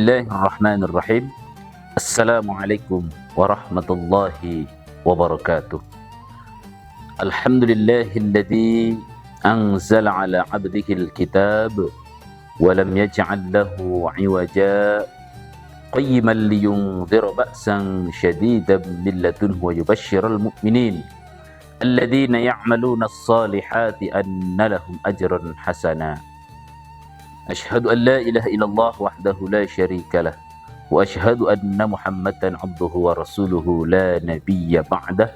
Bismillahirrahmanirrahim. Assalamualaikum warahmatullahi wabarakatuh. Alhamdulillahilladzi anzala ala abdihil kitab wa lam yaj'al lahu 'iwaja qayyiman liyunzira ba'san shadidan min ladunhu wa yubashshiral mu'minin alladzina ya'maluna as-salihati anna lahum ajran hasana. Asyhadu an la ilaha illallah wahdahu la syarika lah wa asyhadu anna Muhammadan abduhu wa rasuluhu la nabiyya ba'dah.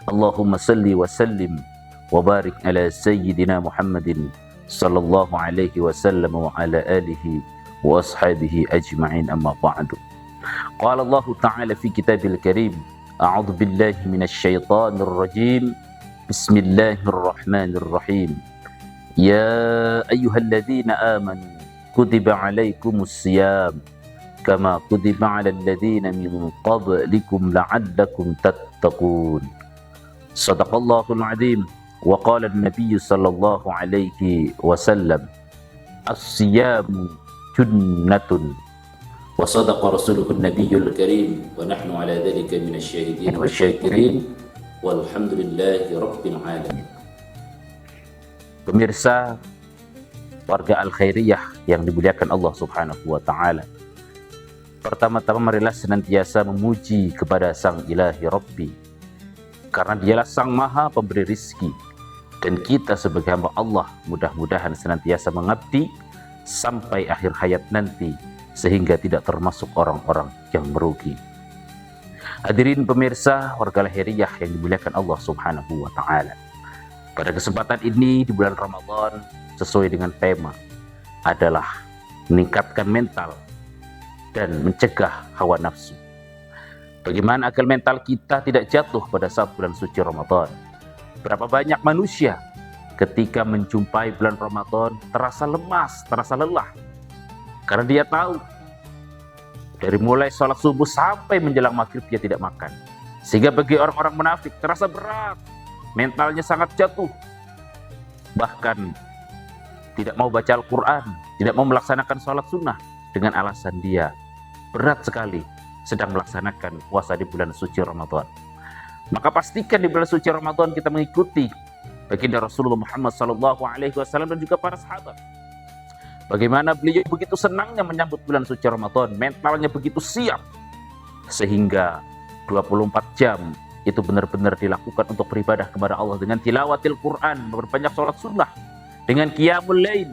Allahumma salli wa sallim wa barik ala sayyidina Muhammadin sallallahu alaihi wasallam wa ala alihi wa ashabihi ajma'in, amma ba'du. Qala Allah ta'ala fi kitabil karim, a'udzu billahi minasy syaithanir rajim. Bismillahirrahmanirrahim. Ya ayyuhalladzina amanu kutiba alaikumus siyam kama kutiba alal ladzina min qablikum la'allakum tattaqun. Shadaqallahul azim. Wa qala an-nabiy sallallahu alaihi wasallam, as-siyamu junnatun. Wa sadaqa rasuluhun nabiyyul karim wa nahnu ala dzalika minasy syahidin wasyakirin walhamdulillahi rabbil alamin. Pemirsa warga Al-Khairiyah yang dimuliakan Allah Subhanahu wa taala. Pertama-tama marilah senantiasa memuji kepada Sang Ilahi Rabbi, karena Dialah Sang Maha Pemberi rizki, dan kita sebagai hamba Allah mudah-mudahan senantiasa mengabdi sampai akhir hayat nanti sehingga tidak termasuk orang-orang yang merugi. Hadirin pemirsa warga Al-Khairiyah yang dimuliakan Allah Subhanahu wa taala. Pada kesempatan ini di bulan Ramadan, sesuai dengan tema adalah meningkatkan mental dan mencegah hawa nafsu. Bagaimana agar mental kita tidak jatuh pada saat bulan suci Ramadan? Berapa banyak manusia ketika menjumpai bulan Ramadan terasa lemas, terasa lelah, karena dia tahu dari mulai sholat subuh sampai menjelang maghrib dia tidak makan. Sehingga bagi orang-orang munafik terasa berat, mentalnya sangat jatuh, bahkan tidak mau baca Al-Quran, tidak mau melaksanakan sholat sunnah dengan alasan dia berat sekali sedang melaksanakan puasa di bulan suci Ramadan. Maka pastikan di bulan suci Ramadan kita mengikuti baginda Rasulullah Muhammad SAW dan juga para sahabat. Bagaimana beliau begitu senangnya menyambut bulan suci Ramadan, mentalnya begitu siap, sehingga 24 jam itu benar-benar dilakukan untuk beribadah kepada Allah dengan tilawatil Quran, memperbanyak sholat sunnah, dengan qiyamul lail.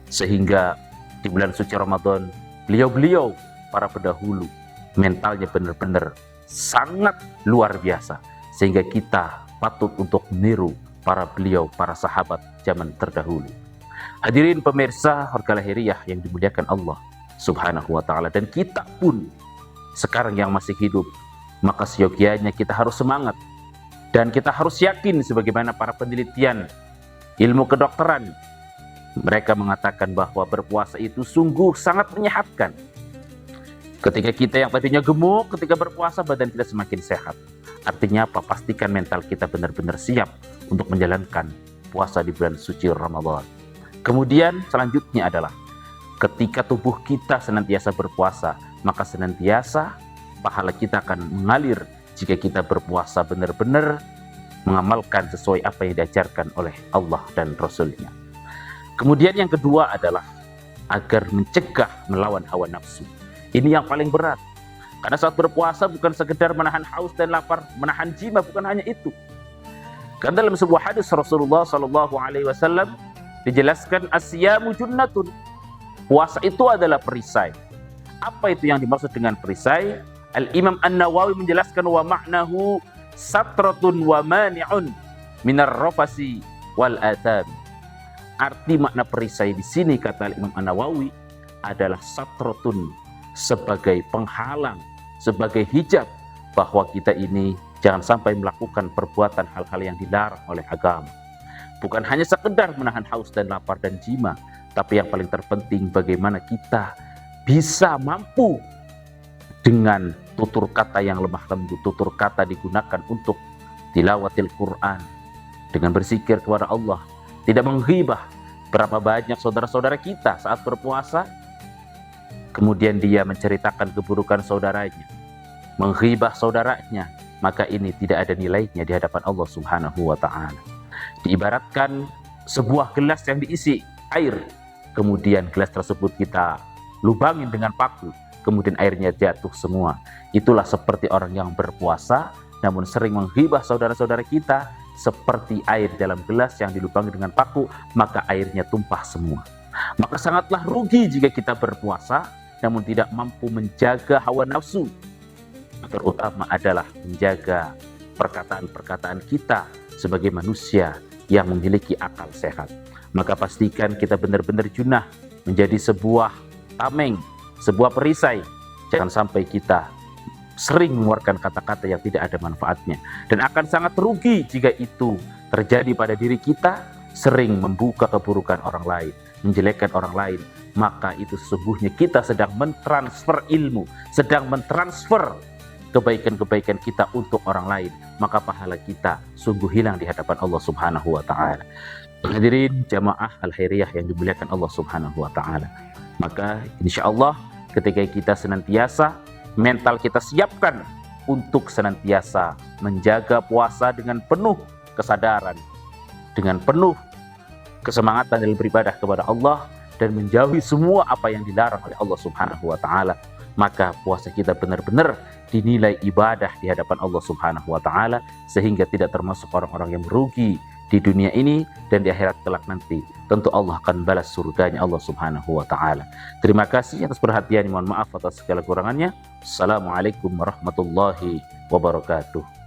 Sehingga di bulan suci Ramadan beliau-beliau para pendahulu mentalnya benar-benar sangat luar biasa, sehingga kita patut untuk meniru para beliau, para sahabat zaman terdahulu. Hadirin pemirsa warga Lahiriah yang dimuliakan Allah Subhanahu wa taala, dan kita pun sekarang yang masih hidup, maka seyogianya kita harus semangat dan kita harus yakin sebagaimana para penelitian ilmu kedokteran, mereka mengatakan bahwa berpuasa itu sungguh sangat menyehatkan. Ketika kita yang tadinya gemuk, ketika berpuasa badan kita semakin sehat. Artinya apa? Pastikan mental kita benar-benar siap untuk menjalankan puasa di bulan suci Ramadan. Kemudian selanjutnya adalah ketika tubuh kita senantiasa berpuasa, maka senantiasa pahala kita akan mengalir jika kita berpuasa benar-benar mengamalkan sesuai apa yang diajarkan oleh Allah dan Rasul-Nya. Kemudian yang kedua adalah agar mencegah melawan hawa nafsu. Ini yang paling berat. Karena saat berpuasa bukan sekedar menahan haus dan lapar, menahan jima, bukan hanya itu. Karena dalam sebuah hadis Rasulullah SAW dijelaskan asyamu junnatun. Puasa itu adalah perisai. Apa itu yang dimaksud dengan perisai? Al-Imam An-Nawawi menjelaskan wa ma'nahu satratun wa mani'un minar rafasi wal atham. Arti makna perisai di sini kata Al-Imam An-Nawawi adalah satratun, sebagai penghalang, sebagai hijab bahwa kita ini jangan sampai melakukan perbuatan hal-hal yang dilarang oleh agama. Bukan hanya sekedar menahan haus dan lapar dan jima, tapi yang paling terpenting bagaimana kita bisa mampu dengan tutur kata yang lemah lembut, tutur kata digunakan untuk tilawatil Quran, dengan berzikir kepada Allah, tidak menghibah. Berapa banyak saudara-saudara kita saat berpuasa kemudian dia menceritakan keburukan saudaranya, menghibah saudaranya, maka ini tidak ada nilainya di hadapan Allah Subhanahu wa Ta'ala. Diibaratkan sebuah gelas yang diisi air, kemudian gelas tersebut kita lubangin dengan paku, kemudian airnya jatuh semua. Itulah seperti orang yang berpuasa namun sering menghibah saudara-saudara kita, seperti air dalam gelas yang dilubangi dengan paku, maka airnya tumpah semua. Maka sangatlah rugi jika kita berpuasa namun tidak mampu menjaga hawa nafsu. Terutama adalah menjaga perkataan-perkataan kita sebagai manusia yang memiliki akal sehat. Maka pastikan kita benar-benar junah menjadi sebuah tameng, sebuah perisai. Jangan sampai kita sering mengeluarkan kata-kata yang tidak ada manfaatnya. Dan akan sangat rugi jika itu terjadi pada diri kita, sering membuka keburukan orang lain, menjelekkan orang lain. Maka itu sesungguhnya kita sedang mentransfer ilmu, sedang mentransfer kebaikan-kebaikan kita untuk orang lain. Maka pahala kita sungguh hilang di hadapan Allah Subhanahu wa Ta'ala. Hadirin jamaah al-khairiyah yang dimuliakan Allah Subhanahu wa Ta'ala. Maka insya Allah ketika kita senantiasa mental kita siapkan untuk senantiasa menjaga puasa dengan penuh kesadaran, dengan penuh kesemangatan dalam beribadah kepada Allah dan menjauhi semua apa yang dilarang oleh Allah Subhanahu wa Ta'ala, maka puasa kita benar-benar dinilai ibadah di hadapan Allah Subhanahu wa Ta'ala, sehingga tidak termasuk orang-orang yang merugi di dunia ini dan di akhirat kelak nanti. Tentu Allah akan balas surganya Allah Subhanahu wa Ta'ala. Terima kasih atas perhatian, mohon maaf atas segala kurangannya. Assalamualaikum warahmatullahi wabarakatuh.